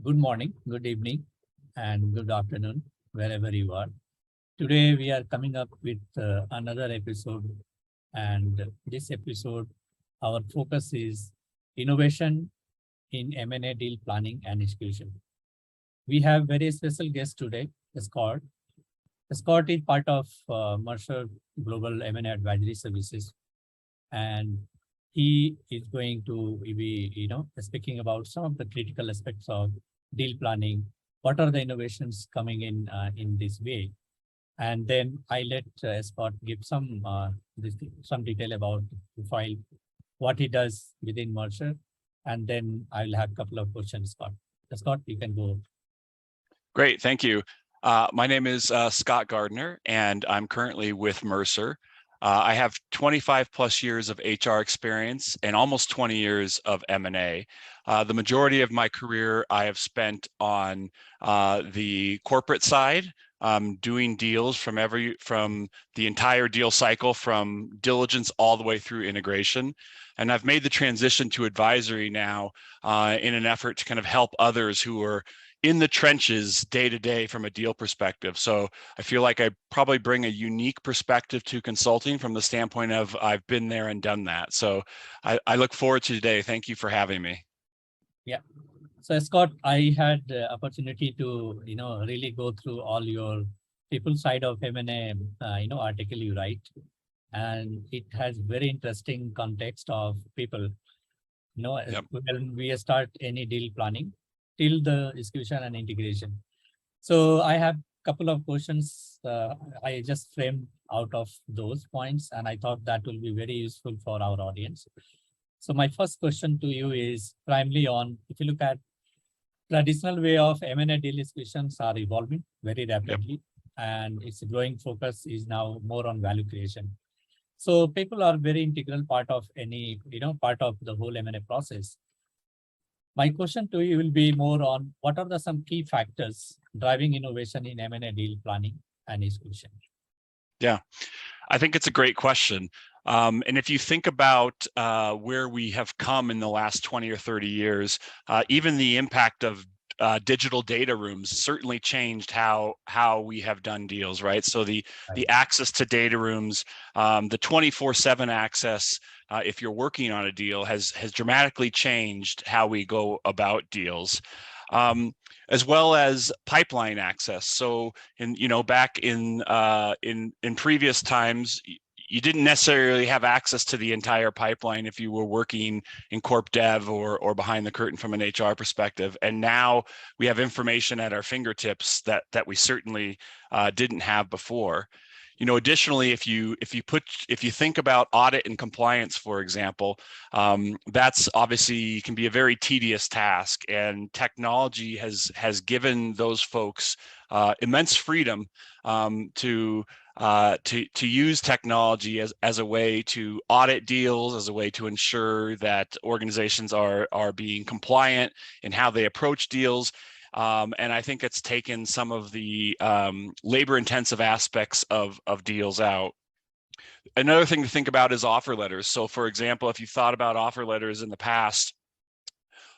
Good morning, good evening, and good afternoon, wherever you are. Today, we are coming up with another episode. And this episode, our focus is innovation in M&A deal planning and execution. We have very special guest today, Scott. Scott is part of Mercer Global M&A Advisory Services, and he is going to be, speaking about some of the critical aspects of deal planning. What are the innovations coming in this way? And then I let Scott give some detail about the profile, what he does within Mercer, and then I'll have a couple of questions, Scott. Scott, you can go. Great, thank you. My name is Scott Gardiner, and I'm currently with Mercer. I have 25 plus years of HR experience and almost 20 years of M&A. The majority of my career I have spent on the corporate side, doing deals from the entire deal cycle, from diligence all the way through integration. And I've made the transition to advisory now in an effort to kind of help others who are in the trenches day to day from a deal perspective. So I feel like I probably bring a unique perspective to consulting from the standpoint of I've been there and done that. So I look forward to today. Thank you for having me. Yeah. So Scott, I had the opportunity to, really go through all your people side of M&A, article you write. And it has very interesting context of people, Yep. When we start any deal planning till the execution and integration. So I have a couple of questions. I just framed out of those points, and I thought that will be very useful for our audience. So my first question to you is primarily on, if you look at traditional way of M&A deal executions are evolving very rapidly, yep. And its growing focus is now more on value creation. So people are very integral part of any, part of the whole M&A process. My question to you will be more on what are some key factors driving innovation in M&A deal planning and execution? Yeah, I think it's a great question. And if you think about where we have come in the last 20 or 30 years, even the impact of digital data rooms certainly changed how we have done deals, right? So the access to data rooms, the 24/7 access, if you're working on a deal, has dramatically changed how we go about deals, as well as pipeline access. So back in previous times, you didn't necessarily have access to the entire pipeline if you were working in corp dev or behind the curtain from an HR perspective. And now we have information at our fingertips that we certainly didn't have before. Additionally, if you think about audit and compliance, for example, that's obviously can be a very tedious task, and technology has given those folks immense freedom to use technology as a way to audit deals, as a way to ensure that organizations are being compliant in how they approach deals. And I think it's taken some of the labor-intensive aspects of deals out. Another thing to think about is offer letters. So for example, if you thought about offer letters in the past,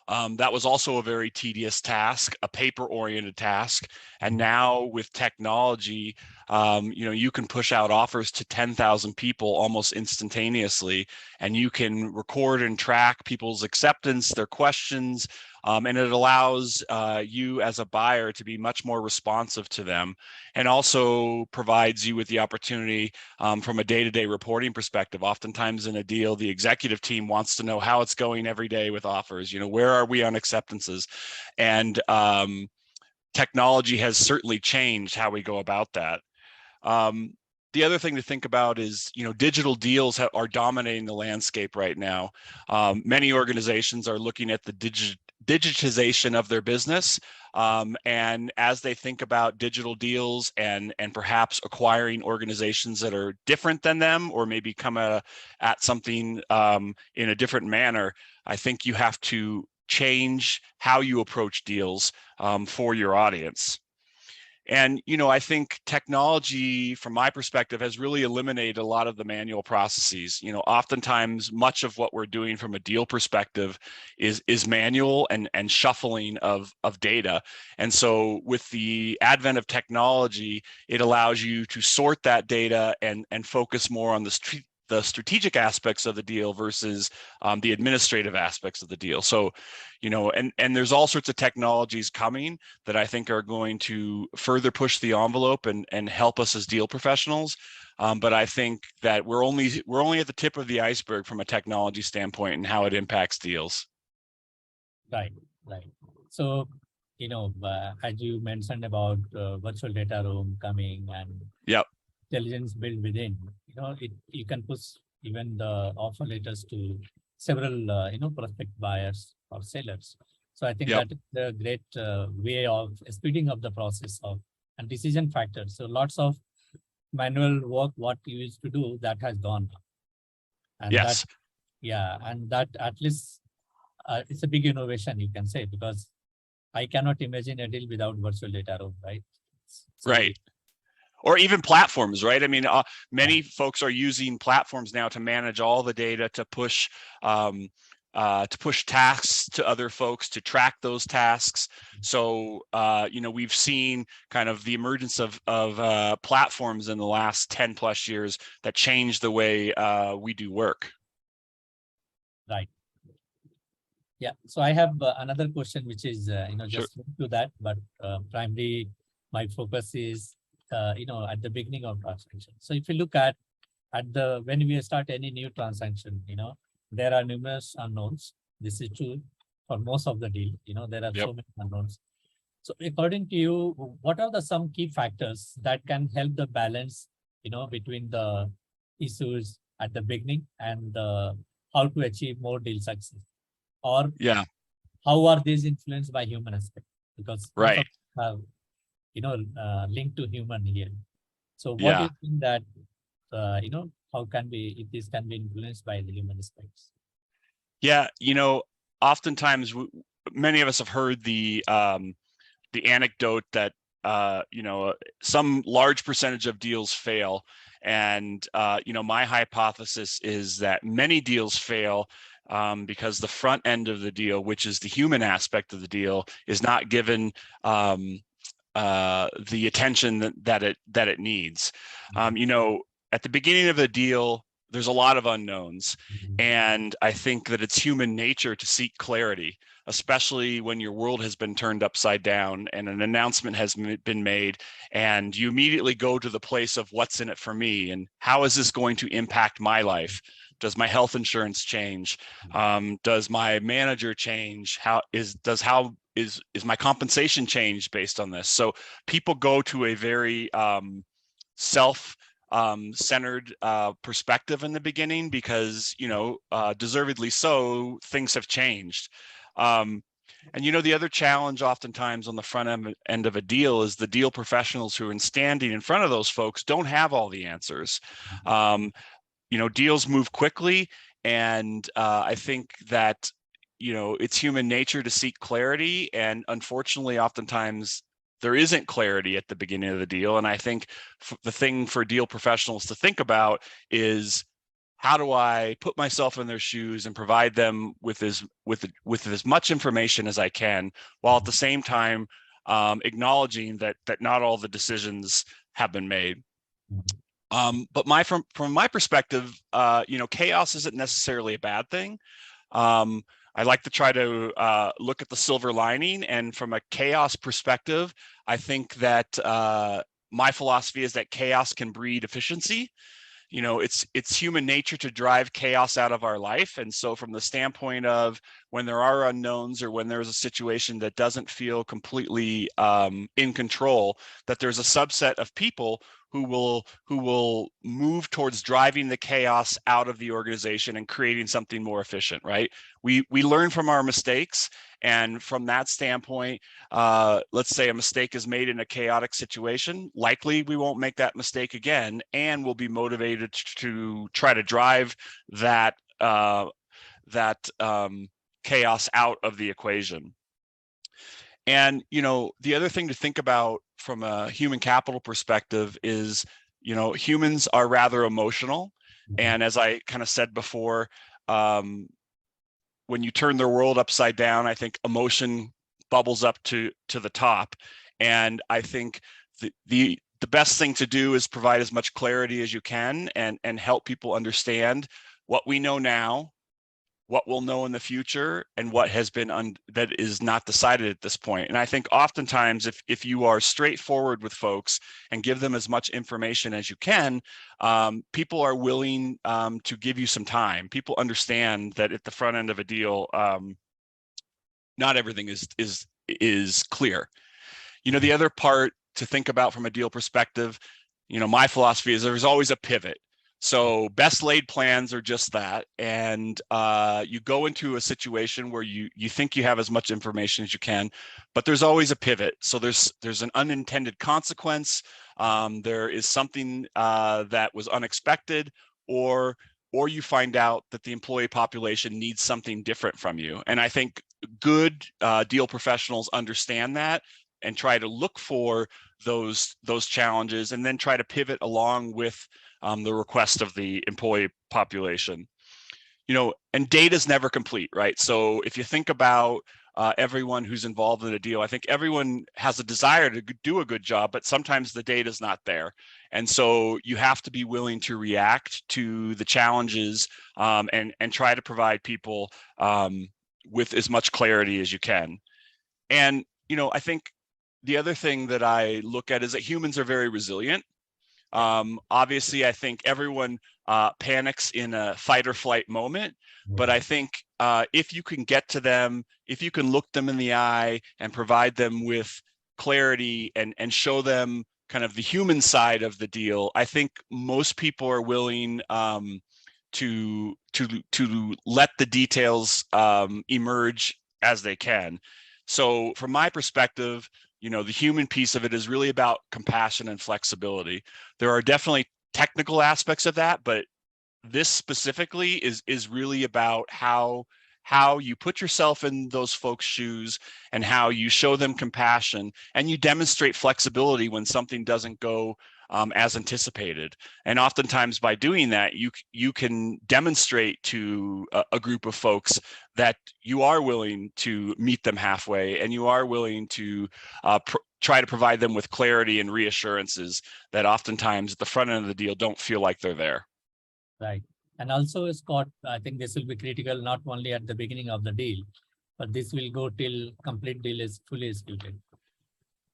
that was also a very tedious task, a paper-oriented task. And now with technology, you can push out offers to 10,000 people almost instantaneously, and you can record and track people's acceptance, their questions, and it allows you as a buyer to be much more responsive to them, and also provides you with the opportunity from a day-to-day reporting perspective. Oftentimes in a deal, the executive team wants to know how it's going every day with offers. Where are we on acceptances? And technology has certainly changed how we go about that. The other thing to think about is, digital deals are dominating the landscape right now. Many organizations are looking at the digitization of their business, and as they think about digital deals and perhaps acquiring organizations that are different than them, or maybe come at something in a different manner, I think you have to change how you approach deals for your audience. And, I think technology, from my perspective, has really eliminated a lot of the manual processes. Oftentimes much of what we're doing from a deal perspective is manual and shuffling of data. And so with the advent of technology, it allows you to sort that data and focus more on the strategic aspects of the deal versus the administrative aspects of the deal. So, and there's all sorts of technologies coming that I think are going to further push the envelope and help us as deal professionals. But I think that we're only at the tip of the iceberg from a technology standpoint and how it impacts deals. Right. So, as you mentioned about virtual data room coming and Yep. intelligence built within, you can push even the offer letters to several, prospect buyers or sellers. So I think Yep. that is a great way of speeding up the process of and decision factors. So lots of manual work, what you used to do, that has gone. And Yes. and that at least it's a big innovation, you can say, because I cannot imagine a deal without virtual data room, right? So Right. Or even platforms, right? I mean, many folks are using platforms now to manage all the data, to push tasks to other folks, to track those tasks. So, we've seen kind of the emergence of platforms in the last 10 plus years that change the way we do work. Right. Yeah. So I have another question, which is, just to that, but primarily my focus is, at the beginning of transaction. So if you look at when we start any new transaction, there are numerous unknowns. This is true for most of the deal. There are so many unknowns. So according to you, what are some key factors that can help the balance, between the issues at the beginning and how to achieve more deal success? Or how are these influenced by human aspect? Because most of them have, linked to human here. So what do you think that, how can this can be influenced by the human aspects? Yeah, oftentimes many of us have heard the anecdote that some large percentage of deals fail, and my hypothesis is that many deals fail because the front end of the deal, which is the human aspect of the deal, is not given the attention that it needs. At the beginning of the deal, there's a lot of unknowns, and I think that it's human nature to seek clarity, especially when your world has been turned upside down and an announcement has been made, and you immediately go to the place of what's in it for me and how is this going to impact my life? Does my health insurance change? Does my manager change? Is my compensation changed based on this? So people go to a very self-centered perspective in the beginning because, deservedly so, things have changed. And the other challenge oftentimes on the front end of a deal is the deal professionals who are standing in front of those folks don't have all the answers. Deals move quickly, and I think that it's human nature to seek clarity, and unfortunately oftentimes there isn't clarity at the beginning of the deal. And I think the thing for deal professionals to think about is, how do I put myself in their shoes and provide them with as much information as I can, while at the same time acknowledging that not all the decisions have been made. But from my perspective, chaos isn't necessarily a bad thing. I like to try to look at the silver lining, and from a chaos perspective, I think that my philosophy is that chaos can breed efficiency. It's human nature to drive chaos out of our life. And so from the standpoint of when there are unknowns, or when there's a situation that doesn't feel completely in control, that there's a subset of people who will move towards driving the chaos out of the organization and creating something more efficient, right? We learn from our mistakes. And from that standpoint, let's say a mistake is made in a chaotic situation, likely we won't make that mistake again, and we'll be motivated to try to drive that chaos out of the equation. And the other thing to think about a human capital perspective is, humans are rather emotional. And as I kind of said before, when you turn their world upside down, I think emotion bubbles up to the top. And I think the best thing to do is provide as much clarity as you can and help people understand what we know now, what we'll know in the future, and what has been that is not decided at this point. And I think oftentimes if you are straightforward with folks and give them as much information as you can, people are willing to give you some time. People understand that at the front end of a deal, not everything is clear. The other part to think about from a deal perspective, my philosophy is there's always a pivot. So best laid plans are just that. And you go into a situation where you think you have as much information as you can, but there's always a pivot. So there's an unintended consequence. There is something that was unexpected, or you find out that the employee population needs something different from you. And I think good deal professionals understand that and try to look for those challenges and then try to pivot along with the request of the employee population. And data is never complete, right? So if you think about everyone who's involved in a deal, I think everyone has a desire to do a good job, but sometimes the data is not there. And so you have to be willing to react to the challenges and try to provide people with as much clarity as you can. And, I think the other thing that I look at is that humans are very resilient. Obviously, I think everyone panics in a fight or flight moment, but I think if you can get to them, if you can look them in the eye and provide them with clarity and show them kind of the human side of the deal, I think most people are willing to let the details emerge as they can. So from my perspective, the human piece of it is really about compassion and flexibility. There are definitely technical aspects of that, but this specifically is really about how you put yourself in those folks' shoes and how you show them compassion and you demonstrate flexibility when something doesn't go as anticipated. And oftentimes by doing that, you can demonstrate to a group of folks that you are willing to meet them halfway and you are willing to try to provide them with clarity and reassurances that oftentimes at the front end of the deal don't feel like they're there. Right. And also, Scott, I think this will be critical not only at the beginning of the deal, but this will go till complete deal is fully executed.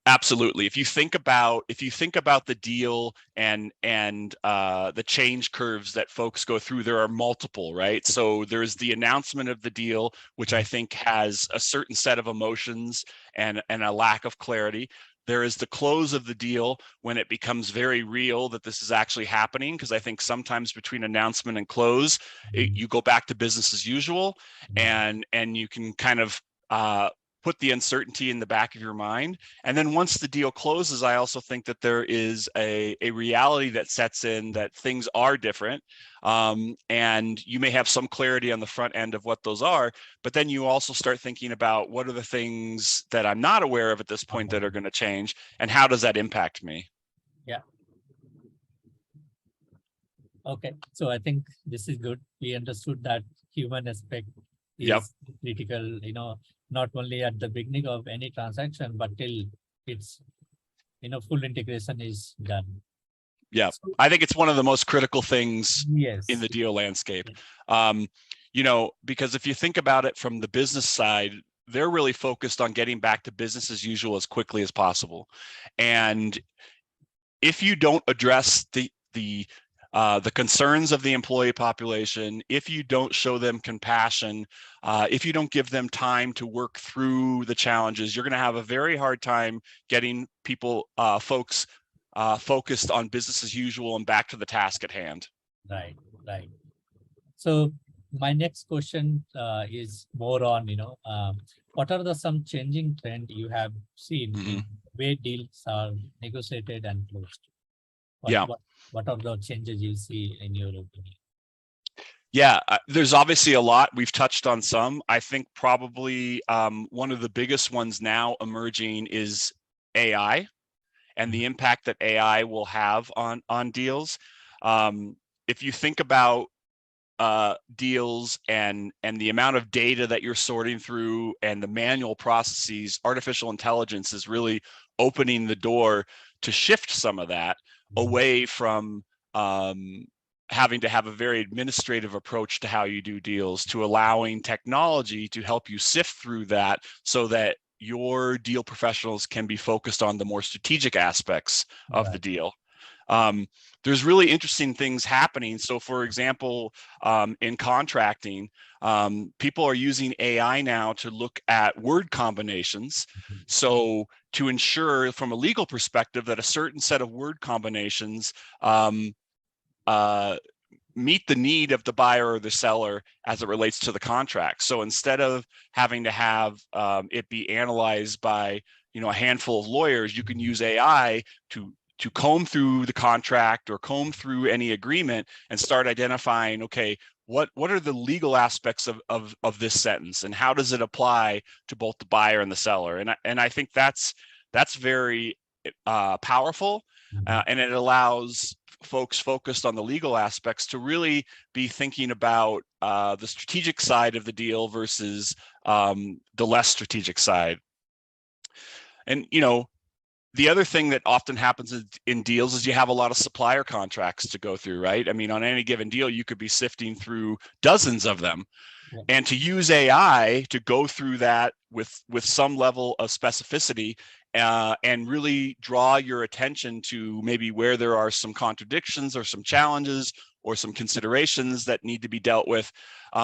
Absolutely. If you think about the deal and the change curves that folks go through, there are multiple, right? So there's the announcement of the deal, which I think has a certain set of emotions and a lack of clarity. There is the close of the deal when it becomes very real that this is actually happening, because I think sometimes between announcement and close, you go back to business as usual, and you can kind of put the uncertainty in the back of your mind. And then once the deal closes, I also think that there is a reality that sets in that things are different. And you may have some clarity on the front end of what those are, but then you also start thinking about what are the things that I'm not aware of at this point that are going to change, and how does that impact me? Yeah. Okay. So I think this is good. We understood that human aspect is critical, not only at the beginning of any transaction, but till it's, full integration is done. Yeah, I think it's one of the most critical things in the deal landscape. Because if you think about it from the business side, they're really focused on getting back to business as usual as quickly as possible. And if you don't address the concerns of the employee population, if you don't show them compassion, if you don't give them time to work through the challenges, you're going to have a very hard time getting folks focused on business as usual and back to the task at hand. Right. So my next question is more on, what are some changing trend you have seen in the way deals are negotiated and closed? What are the changes you see in your opinion? Yeah, there's obviously a lot. We've touched on some. I think probably one of the biggest ones now emerging is AI. and the impact that AI will have on deals. If you think about deals and the amount of data that you're sorting through and the manual processes, artificial intelligence is really opening the door to shift some of that away from having to have a very administrative approach to how you do deals, to allowing technology to help you sift through that so that your deal professionals can be focused on the more strategic aspects of the deal. There's really interesting things happening. So for example, in contracting, people are using AI now to look at word combinations. So to ensure from a legal perspective that a certain set of word combinations meet the need of the buyer or the seller as it relates to the contract. So instead of having to have it be analyzed by a handful of lawyers, you can use AI to comb through the contract or comb through any agreement and start identifying, okay, what are the legal aspects of this sentence and how does it apply to both the buyer and the seller? And I think that's very powerful, and it allows folks focused on the legal aspects to really be thinking about the strategic side of the deal versus the less strategic side. And the other thing that often happens in deals is you have a lot of supplier contracts to go through, right? I mean, on any given deal, you could be sifting through dozens of them. Yeah. And to use AI to go through that with some level of specificity and really draw your attention to maybe where there are some contradictions or some challenges or some considerations that need to be dealt with,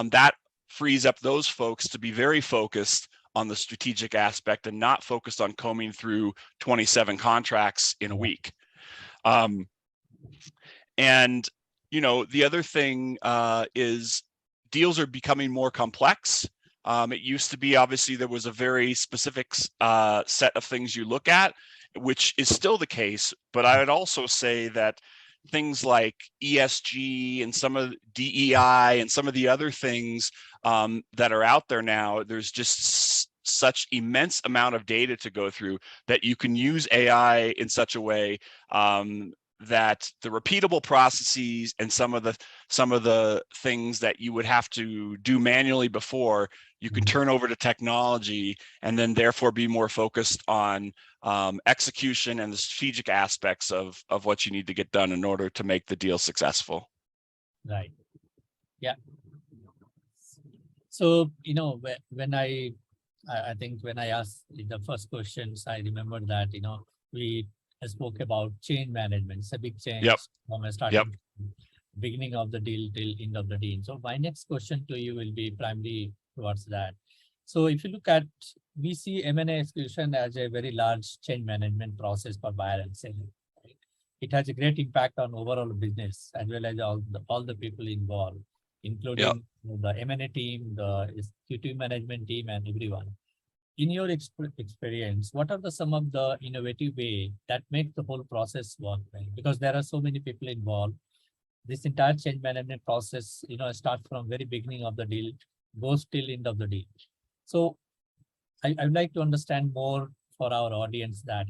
that frees up those folks to be very focused on the strategic aspect and not focused on combing through 27 contracts in a week. And the other thing is deals are becoming more complex. It used to be, obviously, there was a very specific set of things you look at, which is still the case. But I would also say that things like ESG and some of DEI and some of the other things that are out there now, there's just such immense amount of data to go through that you can use AI in such a way that the repeatable processes and some of the things that you would have to do manually before, you can turn over to technology and then therefore be more focused on execution and the strategic aspects of what you need to get done in order to make the deal successful. Right. Yeah. So, when I think when I asked the first questions, I remember that, we spoke about change management. It's a big change from a starting beginning of the deal till end of the deal. So my next question to you will be primarily towards that. So if you look at, we see M&A execution as a very large change management process for buyer and seller. Right? It has a great impact on overall business as well as all the people involved, including the M&A team, the executive management team, and everyone. In your experience, what are some of the innovative way that make the whole process work? Right? Because there are so many people involved. This entire change management process, starts from very beginning of the deal, goes till end of the deal. So I would like to understand more for our audience that,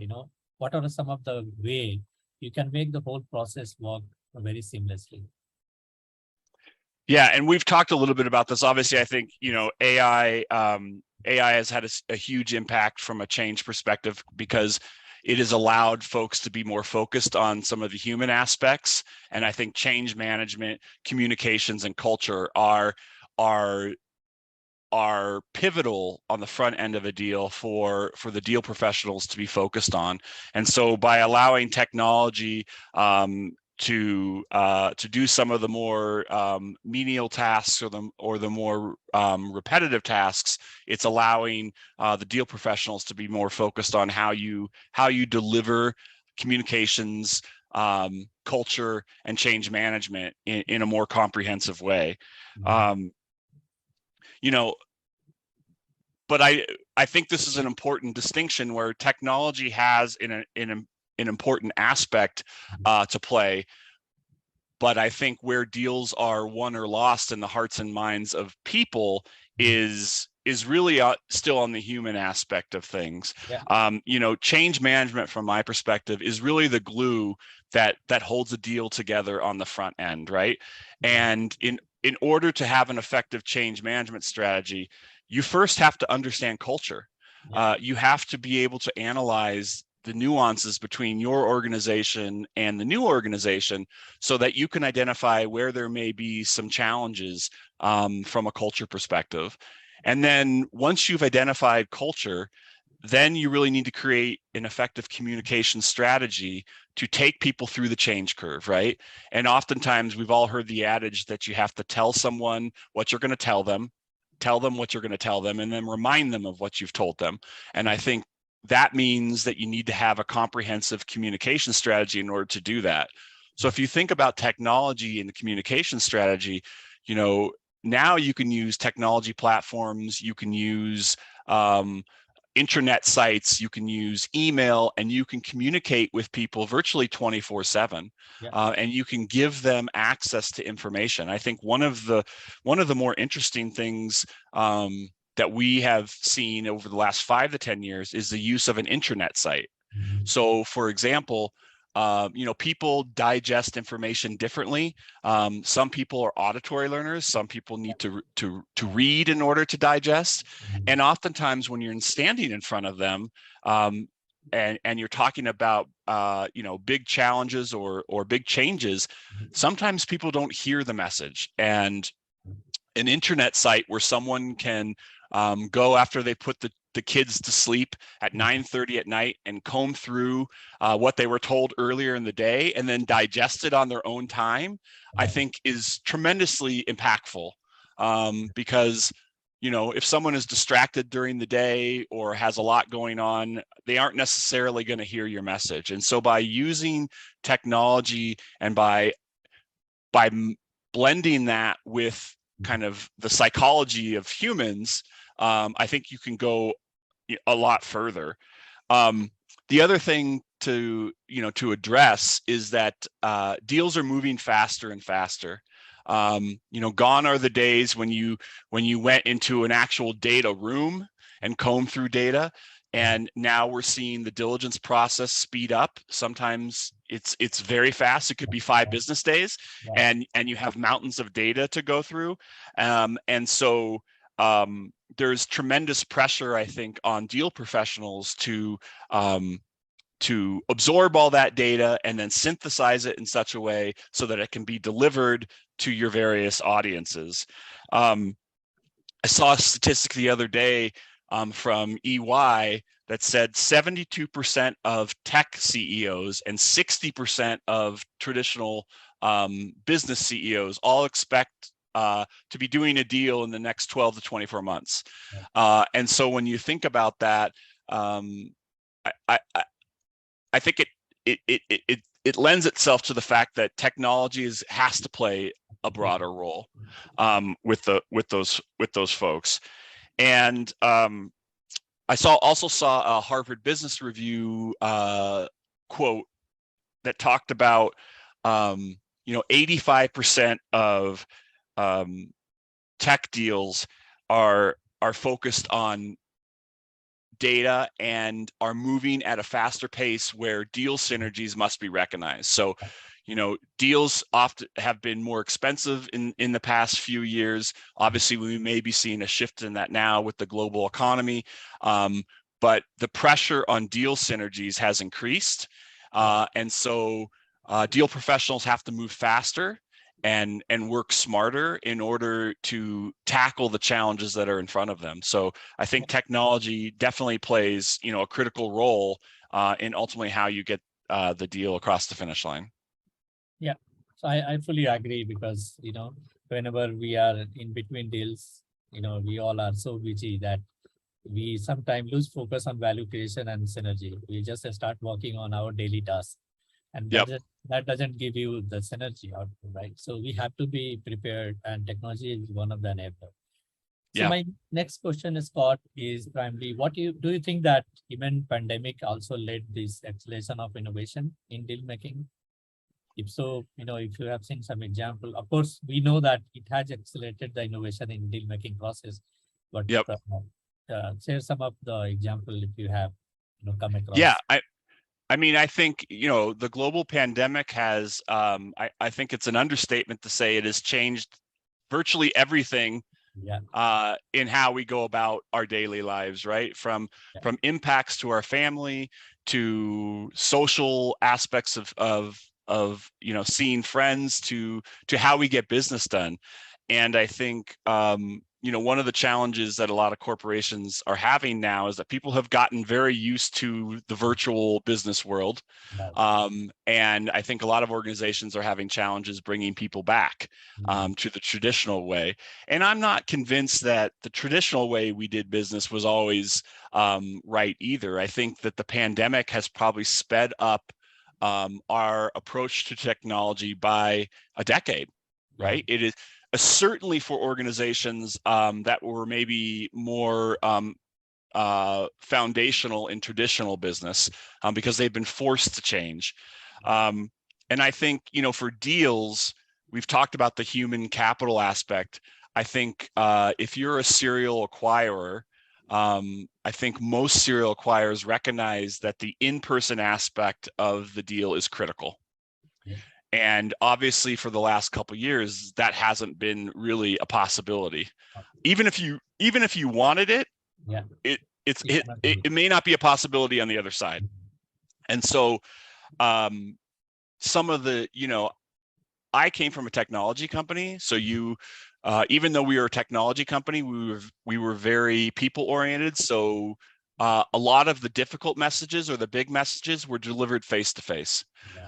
what are some of the way you can make the whole process work very seamlessly? Yeah, and we've talked a little bit about this. Obviously, I think, AI has had a huge impact from a change perspective because it has allowed folks to be more focused on some of the human aspects. And I think change management, communications, and culture are pivotal on the front end of a deal for the deal professionals to be focused on. And so by allowing technology to do some of the more menial tasks or the more repetitive tasks, it's allowing the deal professionals to be more focused on how you deliver communications, culture, and change management in a more comprehensive way. But I think this is an important distinction where technology has an important aspect to play. But I think where deals are won or lost in the hearts and minds of people is is really still on the human aspect of things. Yeah. Change management from my perspective is really the glue that holds a deal together on the front end, right? And in order to have an effective change management strategy, you first have to understand culture. You have to be able to analyze the nuances between your organization and the new organization so that you can identify where there may be some challenges from a culture perspective. And then once you've identified culture, then you really need to create an effective communication strategy to take people through the change curve, right? And oftentimes we've all heard the adage that you have to tell someone what you're going to tell them what you're going to tell them, and then remind them of what you've told them. And I think that means that you need to have a comprehensive communication strategy in order to do that. So if you think about technology and the communication strategy, now you can use technology platforms, you can use intranet sites, you can use email, and you can communicate with people virtually 24/7. And you can give them access to information. I think one of the more interesting things that we have seen over the last 5 to 10 years is the use of an intranet site. So for example, people digest information differently. Some people are auditory learners. Some people need to read in order to digest. And oftentimes when you're standing in front of them, and you're talking about big challenges or big changes, sometimes people don't hear the message. And an intranet site where someone can go after they put the kids to sleep at 9:30 at night and comb through what they were told earlier in the day and then digest it on their own time, I think is tremendously impactful. Because if someone is distracted during the day or has a lot going on, they aren't necessarily going to hear your message. And so by using technology and by blending that with kind of the psychology of humans, I think you can go a lot further. The other thing to address is that deals are moving faster and faster. Gone are the days when you went into an actual data room and combed through data. And now we're seeing the diligence process speed up. Sometimes it's very fast. It could be 5 business days, and you have mountains of data to go through. And so there's tremendous pressure, I think, on deal professionals to absorb all that data and then synthesize it in such a way so that it can be delivered to your various audiences. I saw a statistic the other day from EY that said 72% of tech CEOs and 60% of traditional business CEOs all expect to be doing a deal in the next 12 to 24 months. And so when you think about that, I think it lends itself to the fact that technology has to play a broader role with those folks. And I also saw a Harvard Business Review quote that talked about 85% of tech deals are focused on data and are moving at a faster pace where deal synergies must be recognized. So, deals often have been more expensive in the past few years. Obviously, we may be seeing a shift in that now with the global economy, but the pressure on deal synergies has increased. And so deal professionals have to move faster and work smarter in order to tackle the challenges that are in front of them. So I think technology definitely plays, a critical role in ultimately how you get the deal across the finish line. Yeah, so I fully agree because, whenever we are in between deals, we all are so busy that we sometimes lose focus on value creation and synergy. We just start working on our daily tasks. And that doesn't give you the synergy output, right? So we have to be prepared, and technology is one of the enablers. So my next question, Scott, is primarily, do you think that even pandemic also led this acceleration of innovation in deal making? If so, if you have seen some example, of course, we know that it has accelerated the innovation in deal making process. But Yep. share some of the example if you have come across. Yeah, I mean, I think, the global pandemic has, I think it's an understatement to say it has changed virtually everything in how we go about our daily lives, right? From impacts to our family, to social aspects of seeing friends, to how we get business done. And I think one of the challenges that a lot of corporations are having now is that people have gotten very used to the virtual business world. And I think a lot of organizations are having challenges bringing people back to the traditional way. And I'm not convinced that the traditional way we did business was always right either. I think that the pandemic has probably sped up our approach to technology by a decade, right? It is certainly for organizations that were maybe more foundational in traditional business because they've been forced to change. And I think, for deals, we've talked about the human capital aspect. I think if you're a serial acquirer, I think most serial acquirers recognize that the in-person aspect of the deal is critical. And obviously for the last couple of years, that hasn't been really a possibility. Even if you wanted it, it may not be a possibility on the other side. And so some of the, I came from a technology company. So even though we were a technology company, we were very people oriented. So a lot of the difficult messages or the big messages were delivered face to face.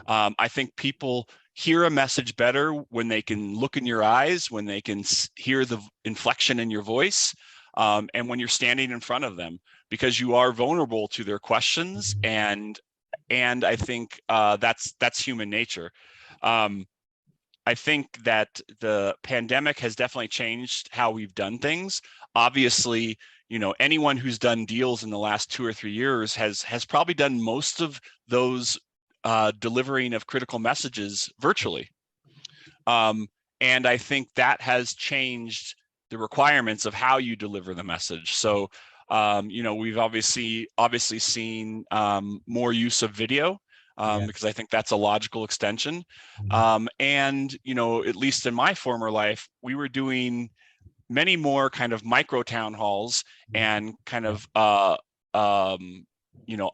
I think people hear a message better when they can look in your eyes, when they can hear the inflection in your voice, and when you're standing in front of them, because you are vulnerable to their questions. And I think that's human nature. I think that the pandemic has definitely changed how we've done things. Obviously, anyone who's done deals in the last 2 or 3 years has probably done most of those delivering of critical messages virtually. And I think that has changed the requirements of how you deliver the message. So, we've obviously seen more use of video. Because I think that's a logical extension. And, at least in my former life, we were doing many more kind of micro town halls and kind of,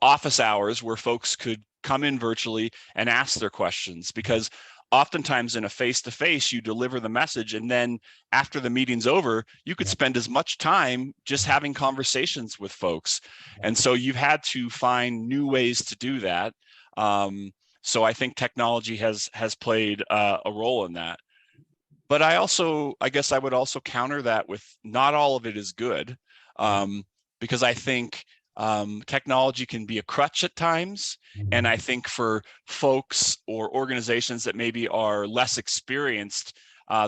office hours where folks could come in virtually and ask their questions, because oftentimes in a face-to-face, you deliver the message, and then after the meeting's over, you could spend as much time just having conversations with folks. And so you've had to find new ways to do that. So I think technology has played a role in that. But I guess I would also counter that with not all of it is good, because I think technology can be a crutch at times. And I think for folks or organizations that maybe are less experienced,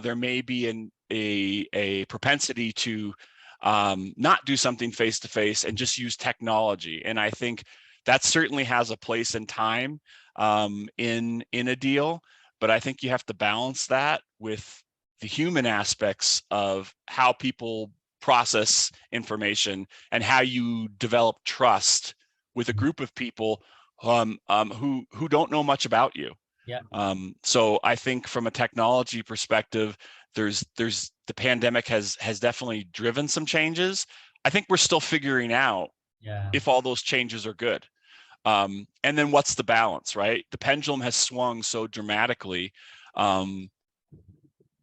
there may be a propensity to not do something face-to-face and just use technology. And I think that certainly has a place and time in a deal, but I think you have to balance that with the human aspects of how people process information and how you develop trust with a group of people who don't know much about you. So I think from a technology perspective, there's the pandemic has definitely driven some changes. I think we're still figuring out if all those changes are good. And then what's the balance, right? The pendulum has swung so dramatically.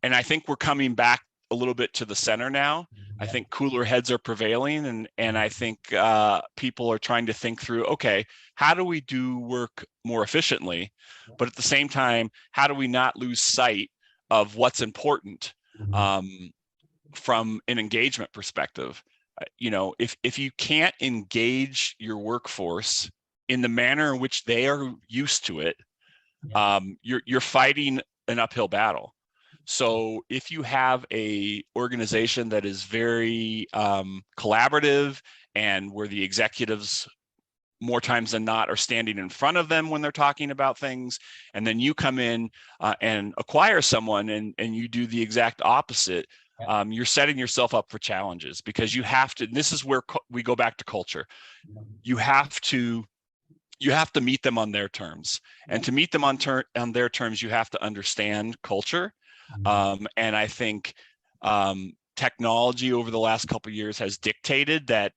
And I think we're coming back a little bit to the center now. I think cooler heads are prevailing, and I think people are trying to think through, okay, how do we do work more efficiently? But at the same time, how do we not lose sight of what's important from an engagement perspective? If you can't engage your workforce in the manner in which they are used to it, you're fighting an uphill battle. So if you have a organization that is very collaborative, and where the executives more times than not are standing in front of them when they're talking about things, and then you come in and acquire someone and you do the exact opposite, you're setting yourself up for challenges because you have to. And this is where we go back to culture. You have to meet them on their terms, and to meet them on their terms, you have to understand culture. And I think technology over the last couple of years has dictated that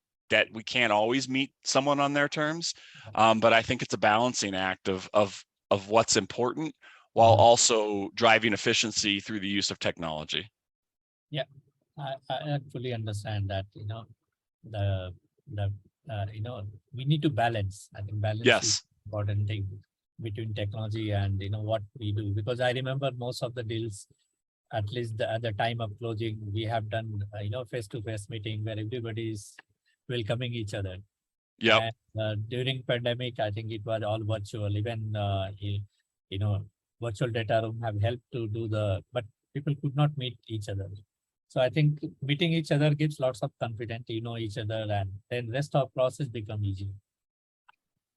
we can't always meet someone on their terms. But I think it's a balancing act of what's important while also driving efficiency through the use of technology. Yeah, I fully understand that, the we need to balance. I think balance is important thing between technology and what we do, because I remember most of the deals, at least at the time of closing, we have done face-to-face meeting where everybody is welcoming each other. Yep. And during pandemic, I think it was all virtual. Even virtual data room have helped to do but people could not meet each other. So I think meeting each other gives lots of confidence, each other, and then rest of process become easy.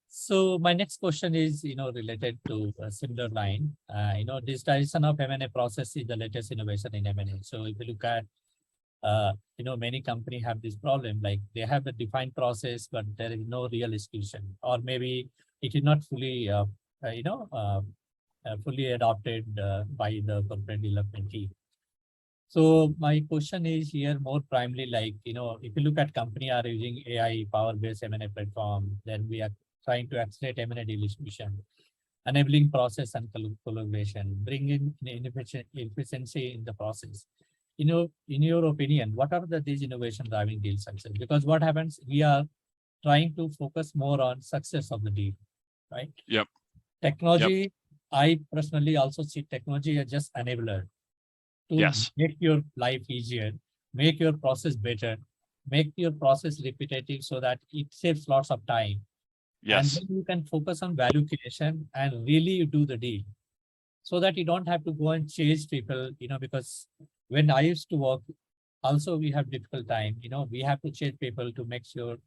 So my next question is, related to a similar line. Digitalization of M&A process is the latest innovation in M&A. So if you look at, many companies have this problem, like they have the defined process, but there is no real execution, or maybe it is not fully, fully adopted by the corporate development team. So my question is here more primarily like, if you look at company are using AI power-based M&A platform, then we are trying to accelerate M&A deal execution, enabling process and collaboration, bringing efficiency in the process. In your opinion, what are these innovation driving deal success? Because what happens, we are trying to focus more on success of the deal, right? Yep. Technology, I personally also see technology as just enabler to make your life easier, make your process better, make your process repetitive so that it saves lots of time. And then you can focus on value creation and really do the deal so that you don't have to go and chase people, because when I used to work, also we have difficult time, we have to chase people to make sure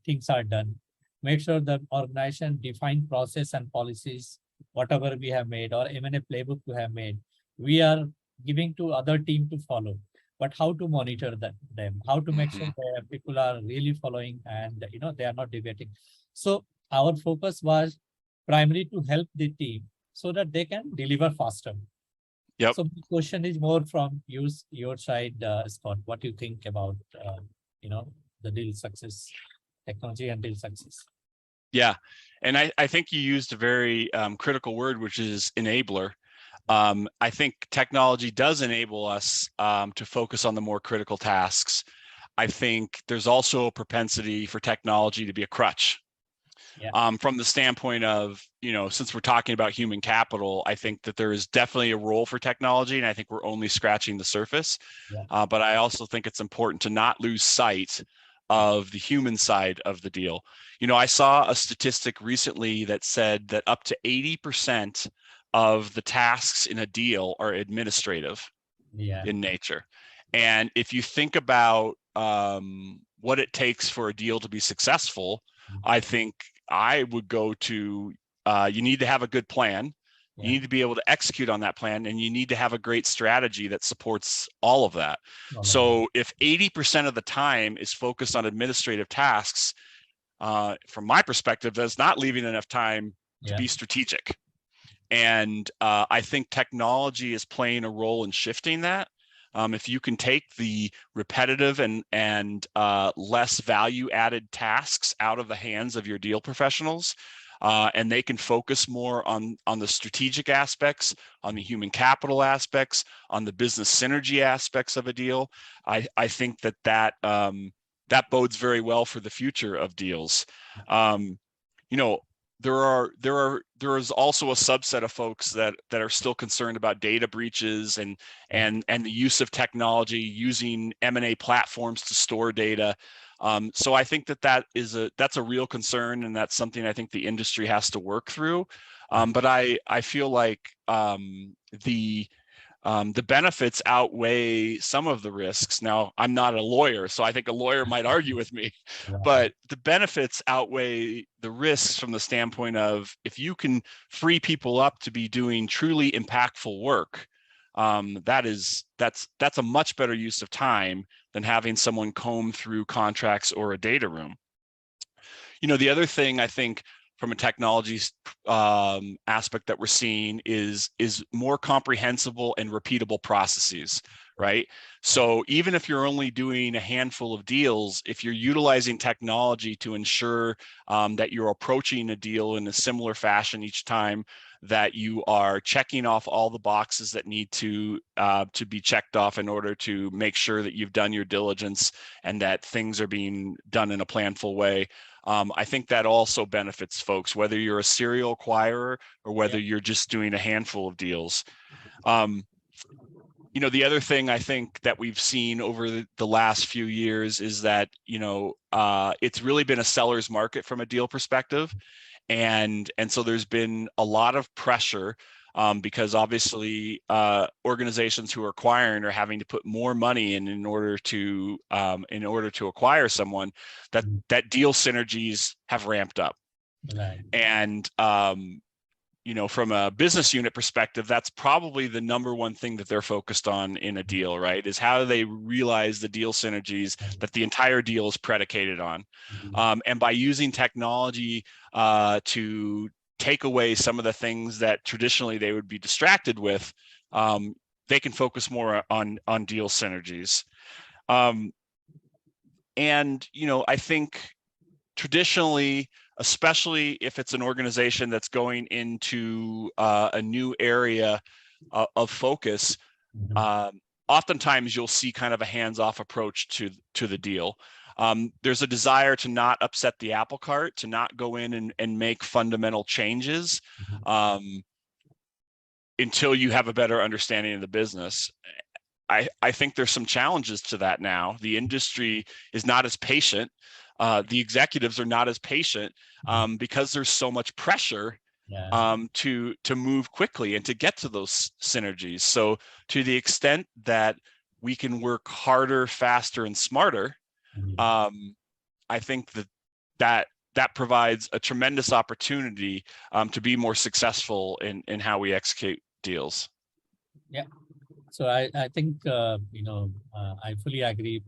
things are done, make sure the organization define process and policies, whatever we have made, or M&A playbook we have made, we are giving to other team to follow. But how to monitor them, how to make sure that people are really following and they are not debating. So our focus was primarily to help the team so that they can deliver faster. Yep. So the question is more from your side, Scott. What do you think about the deal success, technology and deal success? Yeah, and I think you used a very critical word, which is enabler. I think technology does enable us to focus on the more critical tasks. I think there's also a propensity for technology to be a crutch. From the standpoint of, since we're talking about human capital, I think that there is definitely a role for technology, and I think we're only scratching the surface. But I also think it's important to not lose sight of the human side of the deal. I saw a statistic recently that said that up to 80% of the tasks in a deal are administrative in nature. And if you think about what it takes for a deal to be successful, I think I would go to, you need to have a good plan. You need to be able to execute on that plan, and you need to have a great strategy that supports all of that. So if 80% of the time is focused on administrative tasks, from my perspective, that's not leaving enough time to be strategic. And I think technology is playing a role in shifting that. If you can take the repetitive and less value-added tasks out of the hands of your deal professionals, and they can focus more on the strategic aspects, on the human capital aspects, on the business synergy aspects of a deal, I think that bodes very well for the future of deals. There is also a subset of folks that are still concerned about data breaches and the use of technology, using M&A platforms to store data. So I think that's a real concern, and that's something I think the industry has to work through. But I feel like the benefits outweigh some of the risks. Now, I'm not a lawyer, so I think a lawyer might argue with me, but the benefits outweigh the risks from the standpoint of, if you can free people up to be doing truly impactful work, that's a much better use of time than having someone comb through contracts or a data room. The other thing I think from a technology aspect that we're seeing is more comprehensible and repeatable processes, right? So even if you're only doing a handful of deals, if you're utilizing technology to ensure that you're approaching a deal in a similar fashion each time, that you are checking off all the boxes that need to be checked off in order to make sure that you've done your diligence and that things are being done in a planful way. I think that also benefits folks, whether you're a serial acquirer or whether you're just doing a handful of deals. The other thing I think that we've seen over the last few years is that, it's really been a seller's market from a deal perspective. And so there's been a lot of pressure because obviously organizations who are acquiring are having to put more money in order to acquire someone. That deal synergies have ramped up. Right. And from a business unit perspective, that's probably the number one thing that they're focused on in a deal, right? Is how do they realize the deal synergies that the entire deal is predicated on? And by using technology to take away some of the things that traditionally they would be distracted with, they can focus more on deal synergies. And I think traditionally, especially if it's an organization that's going into a new area of focus, oftentimes you'll see kind of a hands-off approach to the deal. There's a desire to not upset the apple cart, to not go in and make fundamental changes until you have a better understanding of the business. I think there's some challenges to that now. The industry is not as patient. The executives are not as patient because there's so much pressure to move quickly and to get to those synergies. So to the extent that we can work harder, faster, and smarter, I think that provides a tremendous opportunity to be more successful in how we execute deals. Yeah. So I think, I fully agree.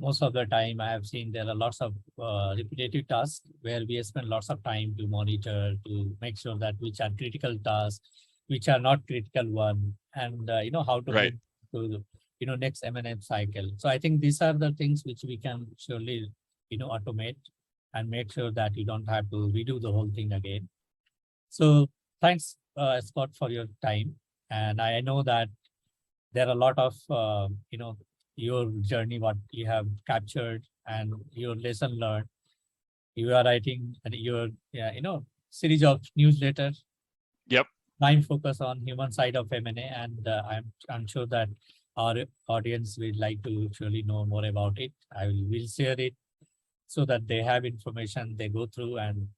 Most of the time I have seen there are lots of repetitive tasks where we spend lots of time to monitor, to make sure that which are critical tasks, which are not critical one, and how to Right. move to next M&A cycle. So I think these are the things which we can surely automate and make sure that you don't have to redo the whole thing again. So thanks, Scott, for your time. And I know that there are a lot of your journey, what you have captured and your lesson learned. You are writing your series of newsletters. Yep. Prime focus on human side of M&A, and I'm sure that our audience will like to surely know more about it. I will share it so that they have information they go through, and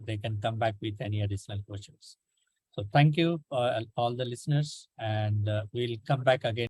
they can come back with any additional questions. So thank you all the listeners, and we'll come back again.